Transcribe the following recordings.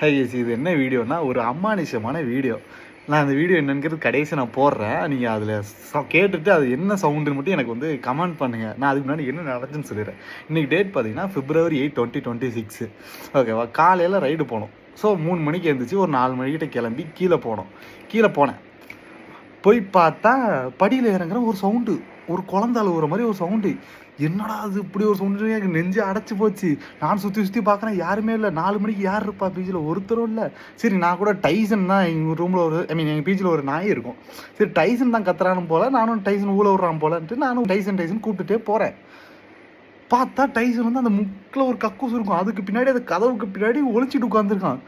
Highs இது என்ன வீடியோனா ஒரு அமானுஷமான வீடியோ. நான் அந்த வீடியோ என்னங்கிறது கடைசி நான் போடுறேன். நீங்கள் அதில் கேட்டுட்டு அது என்ன சவுண்டுன்னு மட்டும் எனக்கு வந்து கமெண்ட் பண்ணுங்கள். நான் அதுக்கு முன்னாடி என்ன நடந்துன்னு சொல்லிடுறேன். இன்றைக்கி டேட் பார்த்தீங்கன்னா February 8, 2026. ஓகேவா? காலையில் ரைடு போனோம். ஸோ 3 மணிக்கு எழுந்திரிச்சு ஒரு 4 மணிக்கிட்ட கிளம்பி கீழே போனேன். போய் பார்த்தா படியில் இறங்குற ஒரு சவுண்டு, ஒரு குழந்தை அழுகுற மாதிரி ஒரு சவுண்டு. என்னடா அது இப்படி ஒரு சவுண்டு, எனக்கு நெஞ்சு அடைச்சி போச்சு. நான் சுற்றி பார்க்குறேன், யாருமே இல்லை. 4 மணிக்கு யார் இருப்பா பீச்சில்? ஒருத்தரும் இல்லை. சரி, நான் கூட டைசன் தான் எங்கள் ரூமில் எங்கள் பீச்சில் ஒரு நாய் இருக்கும். சரி, டைசன் தான் கத்துறான்னு போல, நானும் டைசன் ஊழ விட்றான் போலன்ட்டு நானும் டைசன் கூப்பிட்டுட்டே போகிறேன். பார்த்தா டைசன் வந்து அந்த முக்கில் ஒரு கக்கூஸ் இருக்கும், அதுக்கு பின்னாடி அந்த கதவுக்கு பின்னாடி ஒளிச்சிட்டு உட்காந்துருக்கான்.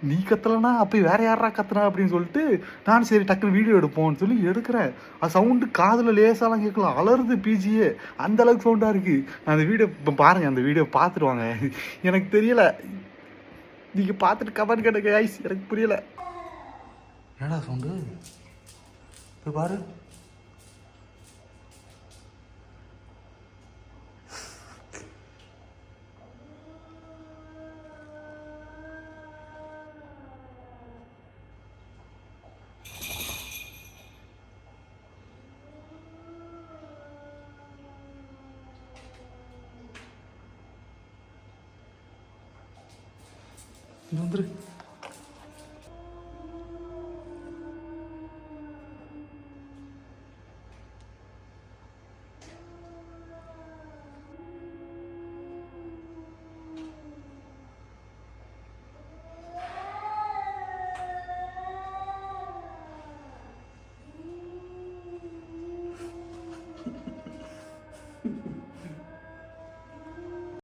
நீ கத்தலைன்னா அப்போ வேற யாரா கத்துனா அப்படின்னு சொல்லிட்டு நான் சரி டக்குன்னு வீடியோ எடுப்போம்னு சொல்லி எடுக்கிறேன். அது சவுண்டு காதில் லேசாலாம் கேட்கலாம், அலருது பீச்சியே, அந்த அளவுக்கு சவுண்டாக இருக்குது. நான் அந்த வீடியோ இப்போ பாருங்கள், அந்த வீடியோ பார்த்துருவாங்க. எனக்கு தெரியல, நீங்கள் பார்த்துட்டு கமெண்ட் கேட்டுக்க ஐஸ், எனக்கு புரியலை. என்னடா சவுண்டு இப்போ பாரு. இது வந்துரு.